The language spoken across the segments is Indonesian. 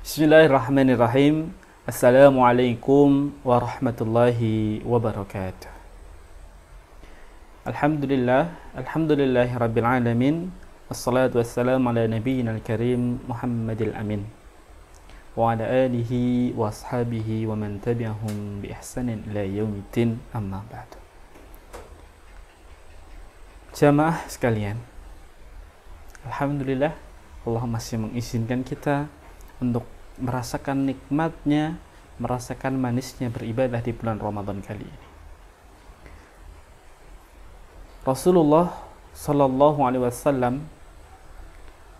Bismillahirrahmanirrahim. Assalamualaikum warahmatullahi wabarakatuh. Alhamdulillahi rabbil alamin. Assalatu wassalamu ala nabiyyina al-karim Muhammadil amin. Wa ala alihi wa ashabihi wa man tabi'ahum bi ihsanin ila yaumiddin, amma ba'du. Jamaah sekalian, alhamdulillah Allah masih mengizinkan kita untuk merasakan nikmatnya, merasakan manisnya beribadah di bulan Ramadan kali ini. Rasulullah Sallallahu Alaihi Wasallam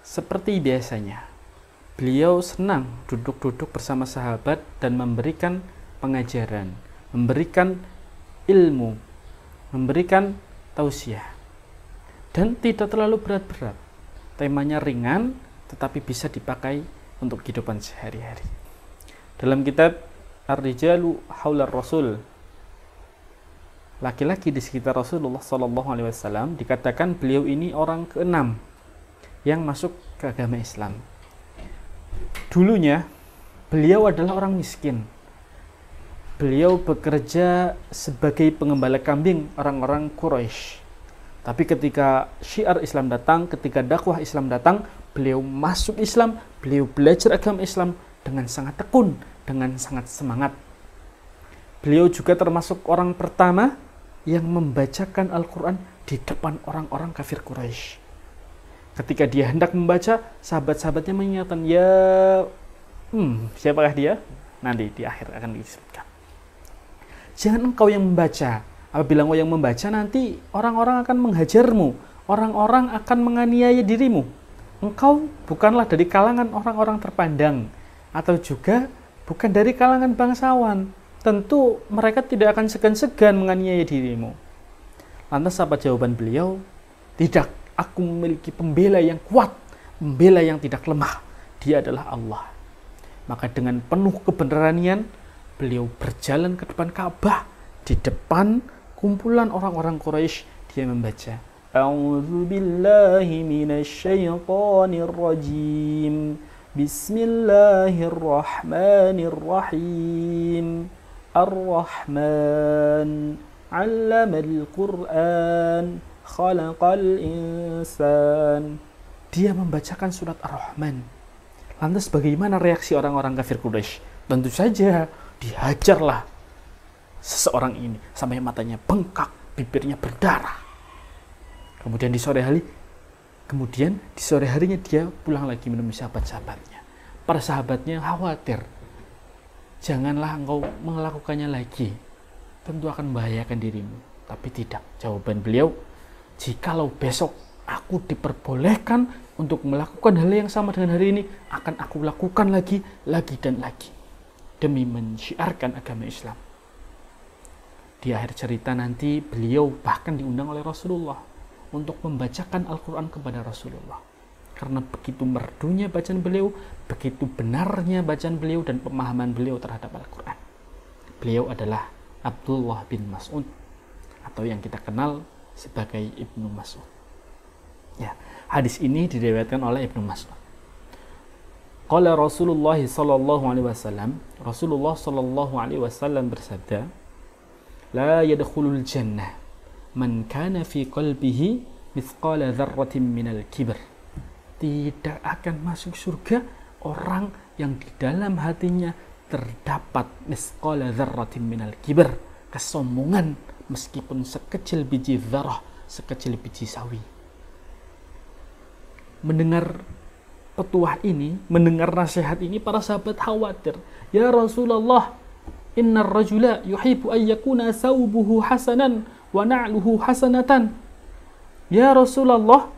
seperti biasanya, beliau senang duduk-duduk bersama sahabat dan memberikan pengajaran, memberikan ilmu, memberikan tausiah, dan tidak terlalu berat-berat. Temanya ringan, tetapi bisa dipakai untuk kehidupan sehari-hari. Dalam kitab Ar-Rijalu Haular Rasul, laki-laki di sekitar Rasulullah SAW, dikatakan beliau ini orang ke-6 yang masuk ke agama Islam. Dulunya beliau adalah orang miskin. Beliau bekerja sebagai pengembala kambing orang-orang Quraisy. Tapi ketika syiar Islam datang, ketika dakwah Islam datang, beliau masuk Islam, beliau belajar agama Islam dengan sangat tekun, dengan sangat semangat. Beliau juga termasuk orang pertama yang membacakan Al-Quran di depan orang-orang kafir Quraisy. Ketika dia hendak membaca, sahabat-sahabatnya mengingatkan, siapakah dia? Nanti di akhir akan disebutkan. Jangan engkau yang membaca. Apabila engkau yang membaca, nanti orang-orang akan menghajarmu, orang-orang akan menganiaya dirimu. Engkau bukanlah dari kalangan orang-orang terpandang, atau juga bukan dari kalangan bangsawan. Tentu mereka tidak akan segan-segan menganiaya dirimu. Lantas apa jawaban beliau? Tidak, aku memiliki pembela yang kuat, pembela yang tidak lemah. Dia adalah Allah. Maka dengan penuh keberanian, beliau berjalan ke depan Ka'bah, di depan kumpulan orang-orang Quraisy. Dia membaca, A'udzu billahi minasyaitonir rajim. Bismillahirrahmanirrahim. Ar-Rahman 'allamal Qur'an, khalaqal insan. Dia membacakan surat Ar-Rahman. Lantas bagaimana reaksi orang-orang kafir Quraisy? Tentu saja dihajarlah seseorang ini sampai matanya bengkak, bibirnya berdarah. Kemudian di sore harinya dia pulang lagi menemui sahabat-sahabatnya. Para sahabatnya khawatir, janganlah engkau melakukannya lagi, tentu akan membahayakan dirimu. Tapi tidak, jawaban beliau, jikalau besok aku diperbolehkan untuk melakukan hal yang sama dengan hari ini, akan aku lakukan lagi dan lagi, demi mensyiarkan agama Islam. Di akhir cerita nanti beliau bahkan diundang oleh Rasulullah untuk membacakan Al-Quran kepada Rasulullah. Karena begitu merdunya bacaan beliau, begitu benarnya bacaan beliau dan pemahaman beliau terhadap Al-Quran. Beliau adalah Abdullah bin Mas'ud, atau yang kita kenal sebagai Ibnu Mas'ud. Ya, hadis ini diriwayatkan oleh Ibnu Mas'ud. Qala Rasulullah sallallahu alaihi wasallam, Rasulullah sallallahu alaihi wasallam bersabda, la yadkhulul jannah man kana fi qalbihi mithqala dzarratin minal kibr. Tidak akan masuk surga orang yang di dalam hatinya terdapat mithqala dzarratin minal kibr, kesombongan meskipun sekecil biji dzarrah, sekecil biji sawi. Mendengar petuah ini, mendengar nasihat ini, para sahabat khawatir. Ya Rasulullah, innar rajula yuhibbu an yakuna thawbuhu hasanan wa na'luhu hasanatan. Ya Rasulullah,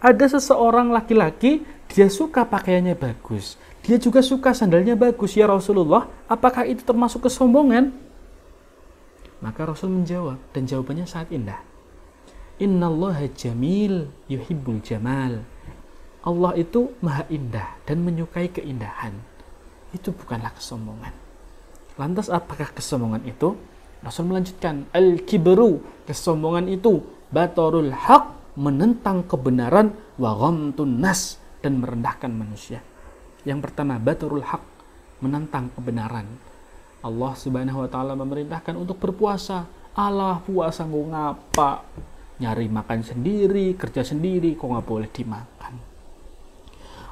ada seseorang laki-laki, dia suka pakaiannya bagus, dia juga suka sandalnya bagus. Ya Rasulullah, apakah itu termasuk kesombongan? Maka Rasul menjawab, dan jawabannya sangat indah. Innallaha jamil yuhibbul jamal. Allah itu maha indah dan menyukai keindahan. Itu bukanlah kesombongan. Lantas apakah kesombongan itu? Rasul melanjutkan, al-kibru, kesombongan itu, batarul haq, menentang kebenaran, wa ghamtun nas, dan merendahkan manusia. Yang pertama, baturul haq, menentang kebenaran. Allah Subhanahu wa taala memerintahkan untuk berpuasa. Alah, puasa nggo ngapa? Nyari makan sendiri, kerja sendiri, kok nggak boleh dimakan.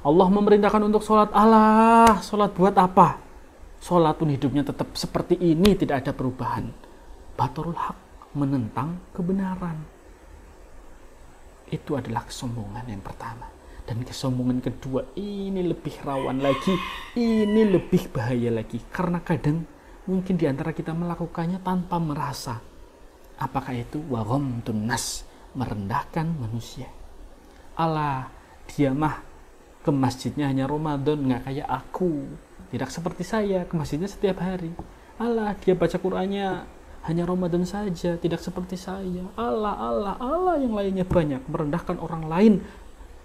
Allah memerintahkan untuk sholat. Alah, sholat buat apa? Sholat pun hidupnya tetap seperti ini, tidak ada perubahan. Baturul haq, menentang kebenaran. Itu adalah kesombongan yang pertama. Dan kesombongan kedua ini lebih rawan lagi, ini lebih bahaya lagi. Karena kadang mungkin diantara kita melakukannya tanpa merasa. Apakah itu? Wa ghamtun nas, merendahkan manusia. Alah, dia mah ke masjidnya hanya Ramadan, nggak kayak aku. Tidak seperti saya, ke masjidnya setiap hari. Alah, dia baca Qur'annya hanya Ramadan saja, tidak seperti saya. Allah yang lainnya banyak. Merendahkan orang lain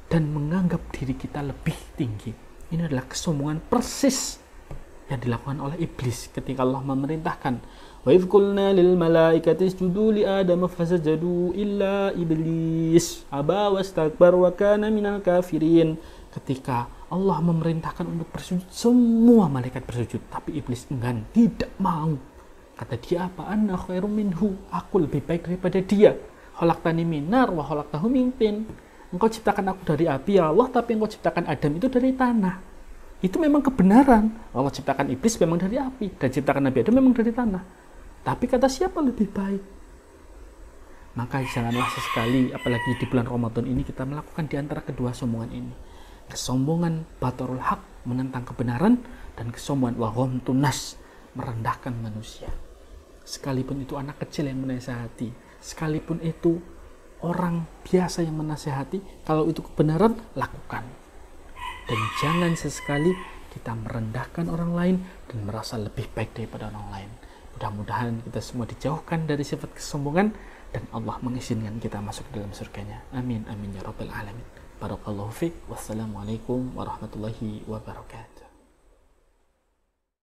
dan menganggap diri kita lebih tinggi. Ini adalah kesombongan persis yang dilakukan oleh iblis ketika Allah memerintahkan, wa idz qulna lil malaikati isjudu li adama fasajadu illa iblis aba wastakbar wa kana minal kafirin. Ketika Allah memerintahkan untuk bersujud, semua malaikat bersujud, tapi iblis enggan, tidak mau. Kata dia apa? Ana khairum minhu, aku lebih baik daripada dia. Khalaqtani min nar wa khalaqtahu min tin. Engkau ciptakan aku dari api ya Allah, tapi engkau ciptakan Adam itu dari tanah. Itu memang kebenaran. Allah ciptakan iblis memang dari api, dan ciptakan Nabi Adam memang dari tanah. Tapi kata siapa lebih baik? Maka janganlah sesekali, apalagi di bulan Ramadan ini, kita melakukan di antara kedua sombongan ini. Kesombongan baturul haq, menentang kebenaran, dan kesombongan wa ghamtun nas, merendahkan manusia. Sekalipun itu anak kecil yang menasihati, sekalipun itu orang biasa yang menasihati, kalau itu kebenaran, lakukan. Dan jangan sesekali kita merendahkan orang lain dan merasa lebih baik daripada orang lain. Mudah-mudahan kita semua dijauhkan dari sifat kesombongan dan Allah mengizinkan kita masuk dalam surganya. Amin, amin ya rabbal alamin. Barakallahu fiik. Wassalamualaikum warahmatullahi wabarakatuh.